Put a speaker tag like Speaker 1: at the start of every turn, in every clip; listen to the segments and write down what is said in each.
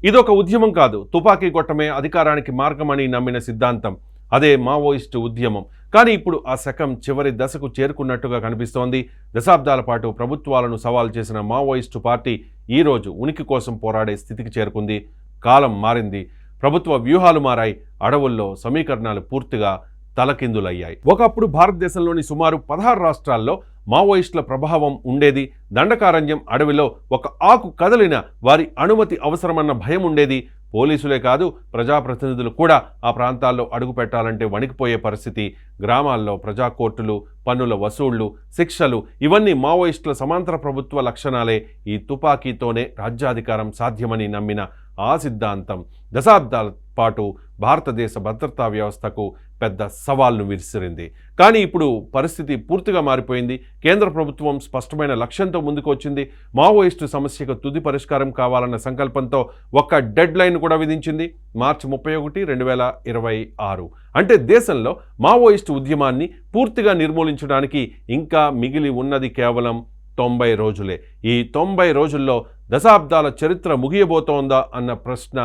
Speaker 1: ఇదొక ఉద్యమం కాదు, తుపాకీ కొట్టమే అధికారానికి మార్గమని నమ్మిన సిద్ధాంతం. అదే మావోయిస్టు ఉద్యమం. కానీ ఇప్పుడు ఆ శకం చివరి దశకు చేరుకున్నట్టుగా కనిపిస్తోంది. దశాబ్దాల పాటు ప్రభుత్వాలను సవాల్ చేసిన మావోయిస్టు పార్టీ ఈరోజు ఉనికి కోసం పోరాడే స్థితికి చేరుకుంది. కాలం మారింది, ప్రభుత్వ వ్యూహాలు మారాయి, అడవుల్లో సమీకరణాలు పూర్తిగా తలకిందులయ్యాయి. ఒకప్పుడు భారతదేశంలోని సుమారు 16 రాష్ట్రాల్లో మావోయిస్టుల ప్రభావం ఉండేది. దండకారణ్యం అడవిలో ఒక ఆకు కదిలిన వారి అనుమతి అవసరమన్న భయం ఉండేది. పోలీసులే కాదు, ప్రజాప్రతినిధులు కూడా ఆ ప్రాంతాల్లో అడుగు పెట్టాలంటే వణికిపోయే పరిస్థితి. గ్రామాల్లో ప్రజా కోర్టులు, పన్నుల వసూళ్లు, శిక్షలు ఇవన్నీ మావోయిస్టుల సమాంతర ప్రభుత్వ లక్షణాలే. ఈ తుపాకీతోనే రాజ్యాధికారం సాధ్యమని నమ్మిన ఆ సిద్ధాంతం దశాబ్దాల పాటు భారతదేశ భద్రతా వ్యవస్థకు పెద్ద సవాల్ను విసిరింది. కానీ ఇప్పుడు పరిస్థితి పూర్తిగా మారిపోయింది. కేంద్ర ప్రభుత్వం స్పష్టమైన లక్ష్యంతో ముందుకు వచ్చింది. మావోయిస్టు సమస్యకు తుది పరిష్కారం కావాలన్న సంకల్పంతో ఒక డెడ్ లైన్ కూడా విధించింది. మార్చి 31, 2026. అంటే దేశంలో మావోయిస్టు ఉద్యమాన్ని పూర్తిగా నిర్మూలించడానికి ఇంకా మిగిలి ఉన్నది కేవలం 90 రోజులే. ఈ 90 రోజుల్లో దశాబ్దాల చరిత్ర ముగియబోతోందా అన్న ప్రశ్న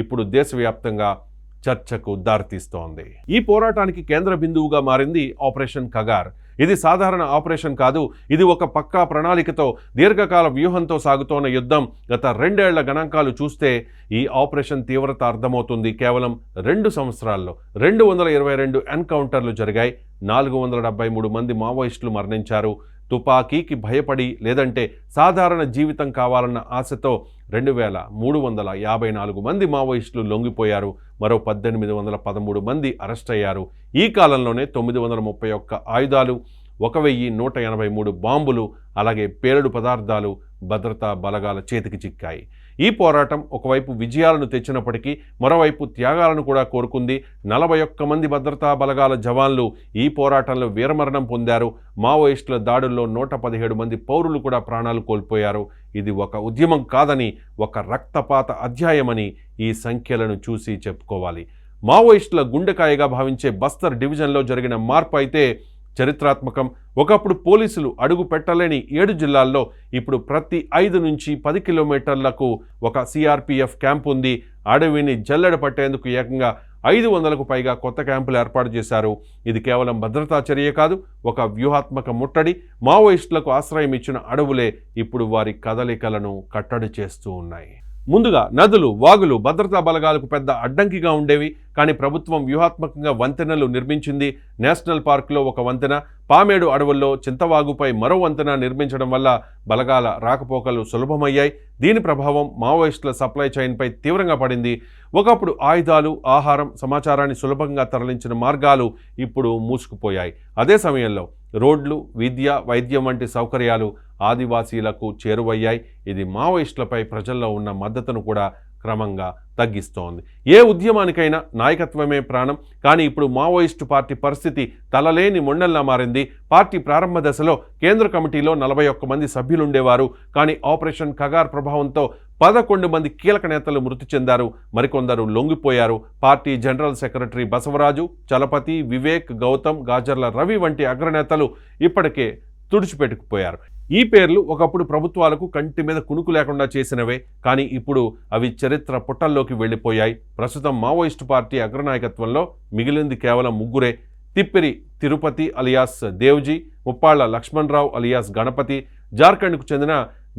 Speaker 1: ఇప్పుడు దేశవ్యాప్తంగా చర్చకు దారితీస్తోంది. ఈ పోరాటానికి కేంద్ర బిందువుగా మారింది ఆపరేషన్ కగార్. ఇది సాధారణ ఆపరేషన్ కాదు, ఇది ఒక పక్కా ప్రణాళికతో దీర్ఘకాల వ్యూహంతో సాగుతోన్న యుద్ధం. గత 2 ఏళ్ల గణాంకాలు చూస్తే ఈ ఆపరేషన్ తీవ్రత అర్థమవుతుంది. కేవలం 2 సంవత్సరాల్లో 222 ఎన్కౌంటర్లు జరిగాయి, 473 మంది మావోయిస్టులు మరణించారు. తుపాకీకి భయపడి లేదంటే సాధారణ జీవితం కావాలన్న ఆశతో 2354 మంది మావోయిస్టులు లొంగిపోయారు. మరో 1813 మంది అరెస్ట్ అయ్యారు. ఈ కాలంలోనే 931 ఆయుధాలు, 1183 బాంబులు, అలాగే పేలుడు పదార్థాలు భద్రతా బలగాల చేతికి చిక్కాయి. ఈ పోరాటం ఒకవైపు విజయాలను తెచ్చినప్పటికీ మరోవైపు త్యాగాలను కూడా కోరుకుంది. 41 మంది భద్రతా బలగాల జవాన్లు ఈ పోరాటంలో వీరమరణం పొందారు. మావోయిస్టుల దాడుల్లో 117 మంది పౌరులు కూడా ప్రాణాలు కోల్పోయారు. ఇది ఒక ఉద్యమం కాదని, ఒక రక్తపాత అధ్యాయమని ఈ సంఖ్యలను చూసి చెప్పుకోవాలి. మావోయిస్టుల గుండెకాయగా భావించే బస్తర్ డివిజన్లో జరిగిన మార్పు అయితే చరిత్రాత్మకం. ఒకప్పుడు పోలీసులు అడుగు పెట్టలేని 7 జిల్లాల్లో ఇప్పుడు ప్రతి 5 నుంచి 10 కిలోమీటర్లకు ఒక సిఆర్పిఎఫ్ క్యాంప్ ఉంది. అడవిని జల్లెడ పట్టేందుకు ఏకంగా 500కు పైగా కొత్త క్యాంపులు ఏర్పాటు చేశారు. ఇది కేవలం భద్రతా చర్య కాదు, ఒక వ్యూహాత్మక ముట్టడి. మావోయిస్టులకు ఆశ్రయం ఇచ్చిన అడవులే ఇప్పుడు వారి కదలికలను కట్టడి చేస్తూ ఉన్నాయి. ముందుగా నదులు, వాగులు భద్రతా బలగాలకు పెద్ద అడ్డంకిగా ఉండేవి. కానీ ప్రభుత్వం వ్యూహాత్మకంగా వంతెనలు నిర్మించింది. నేషనల్ పార్కులో ఒక వంతెన, పామేడు అడవుల్లో చింతవాగుపై మరో వంతెన నిర్మించడం వల్ల బలగాల రాకపోకలు సులభమయ్యాయి. దీని ప్రభావం మావోయిస్టుల సప్లై చైన్పై తీవ్రంగా పడింది. ఒకప్పుడు ఆయుధాలు, ఆహారం, సమాచారాన్ని సులభంగా తరలించిన మార్గాలు ఇప్పుడు మూసుకుపోయాయి. అదే సమయంలో రోడ్లు, విద్య, వైద్యం వంటి సౌకర్యాలు ఆదివాసీలకు చేరువయ్యాయి. ఇది మావోయిస్టులపై ప్రజల్లో ఉన్న మద్దతును కూడా క్రమంగా తగ్గిస్తోంది. ఏ ఉద్యమానికైనా నాయకత్వమే ప్రాణం. కానీ ఇప్పుడు మావోయిస్టు పార్టీ పరిస్థితి తలలేని మొండల్లా మారింది. పార్టీ ప్రారంభ దశలో కేంద్ర కమిటీలో 41 మంది సభ్యులుండేవారు. కానీ ఆపరేషన్ కగార్ ప్రభావంతో 11 మంది కీలక నేతలు మృతి చెందారు, మరికొందరు లొంగిపోయారు. Party general secretary Basavaraju, Chalapathi, Vivek, Gautam, Gajarla Ravi వంటి అగ్రనేతలు ఇప్పటికే తుడిచిపెట్టుకుపోయారు. ఈ పేర్లు ఒకప్పుడు ప్రభుత్వాలకు కంటి మీద కునుకు లేకుండా చేసినవే. కానీ ఇప్పుడు అవి చరిత్ర పుటల్లోకి వెళ్ళిపోయాయి. ప్రస్తుతం మావోయిస్టు పార్టీ అగ్రనాయకత్వంలో మిగిలింది కేవలం 3. తిప్పిరి తిరుపతి అలియాస్ దేవ్జీ, ముప్పాళ్ల లక్ష్మణరావు అలియాస్ గణపతి, జార్ఖండ్కు చెందిన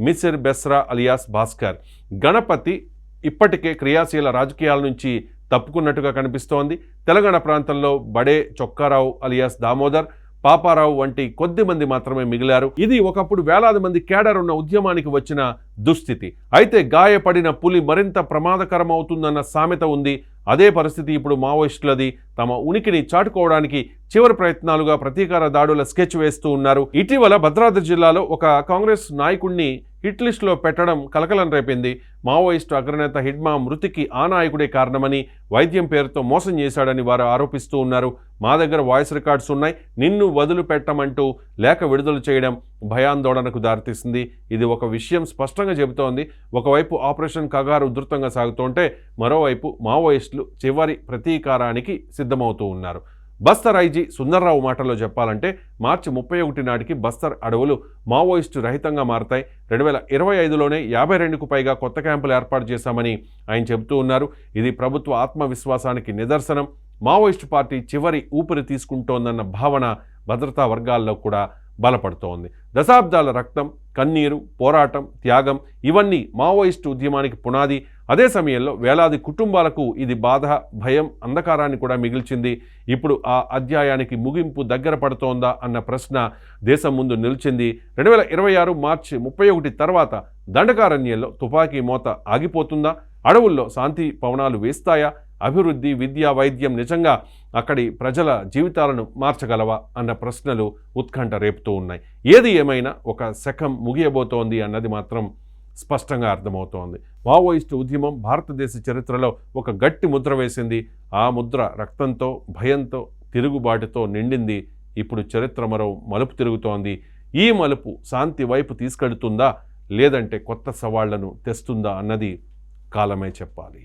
Speaker 1: మిసిర్ బెస్రా అలియాస్ భాస్కర్. గణపతి ఇప్పటికే క్రియాశీల రాజకీయాల నుంచి తప్పుకున్నట్టుగా కనిపిస్తోంది. తెలంగాణ ప్రాంతంలో బడే చొక్కారావు అలియాస్ దామోదర్, పాపారావు వంటి కొద్ది మంది మాత్రమే మిగిలారు. ఇది ఒకప్పుడు వేలాది మంది కేడర్ ఉన్న ఉద్యమానికి వచ్చిన దుస్థితి. అయితే గాయపడిన పులి మరింత ప్రమాదకరమవుతుందన్న సామెత ఉంది. అదే పరిస్థితి ఇప్పుడు మావోయిస్టులది. తమ ఉనికిని చాటుకోవడానికి చివరి ప్రయత్నాలుగా ప్రతీకార దాడుల స్కెచ్ వేస్తూ ఉన్నారు. ఇటీవల భద్రాద్రి జిల్లాలో ఒక కాంగ్రెస్ నాయకుడిని హిట్ లిస్టులో పెట్టడం కలకలం రేపింది. మావోయిస్టు అగ్రనేత హిడ్మా మృతికి ఆ నాయకుడే కారణమని, వైద్యం పేరుతో మోసం చేశాడని వారు ఆరోపిస్తూ ఉన్నారు. మా దగ్గర వాయిస్ రికార్డ్స్ ఉన్నాయి, నిన్ను వదిలిపెట్టమంటూ లేఖ విడుదల చేయడం భయాందోళనకు దారితీసింది. ఇది ఒక విషయం స్పష్టంగా చెబుతోంది. ఒకవైపు ఆపరేషన్ కగారు ఉధృతంగా సాగుతుంటే మరోవైపు మావోయిస్టులు చివరి ప్రతీకారానికి సిద్ధమవుతూ ఉన్నారు. బస్తర్ ఐజీ సుందర్రావు మాటల్లో చెప్పాలంటే మార్చి 31 నాటికి బస్తర్ అడవులు మావోయిస్టు రహితంగా మారతాయి. 2025లోనే 52కు పైగా కొత్త క్యాంపులు ఏర్పాటు చేశామని ఆయన చెబుతూ ఉన్నారు. ఇది ప్రభుత్వ ఆత్మవిశ్వాసానికి నిదర్శనం. మావోయిస్టు పార్టీ చివరి ఊపిరి తీసుకుంటోందన్న భావన భద్రతా వర్గాల్లో కూడా బలపడుతోంది. దశాబ్దాల రక్తం, కన్నీరు, పోరాటం, త్యాగం ఇవన్నీ మావోయిస్టు ఉద్యమానికి పునాది. అదే సమయంలో వేలాది కుటుంబాలకు ఇది బాధ, భయం, అంధకారాన్ని కూడా మిగిల్చింది. ఇప్పుడు ఆ అధ్యాయానికి ముగింపు దగ్గర పడుతోందా అన్న ప్రశ్న దేశం ముందు నిలిచింది. 2026 మార్చి 31 తర్వాత దండకారణ్యంలో తుపాకీ మోత ఆగిపోతుందా? అడవుల్లో శాంతి పవనాలు వేస్తాయా? అభివృద్ధి, విద్య, వైద్యం నిజంగా అక్కడి ప్రజల జీవితాలను మార్చగలవా అన్న ప్రశ్నలు ఉత్కంఠ రేపుతూ ఉన్నాయి. ఏది ఏమైనా ఒక శకం ముగియబోతోంది అన్నది మాత్రం స్పష్టంగా అర్థమవుతోంది. మావోయిస్టు ఉద్యమం భారతదేశ చరిత్రలో ఒక గట్టి ముద్ర వేసింది. ఆ ముద్ర రక్తంతో, భయంతో, తిరుగుబాటుతో నిండింది. ఇప్పుడు చరిత్ర మరో మలుపు తిరుగుతోంది. ఈ మలుపు శాంతి వైపు తీసుకెడుతుందా, లేదంటే కొత్త సవాళ్లను తెస్తుందా అన్నది కాలమే చెప్పాలి.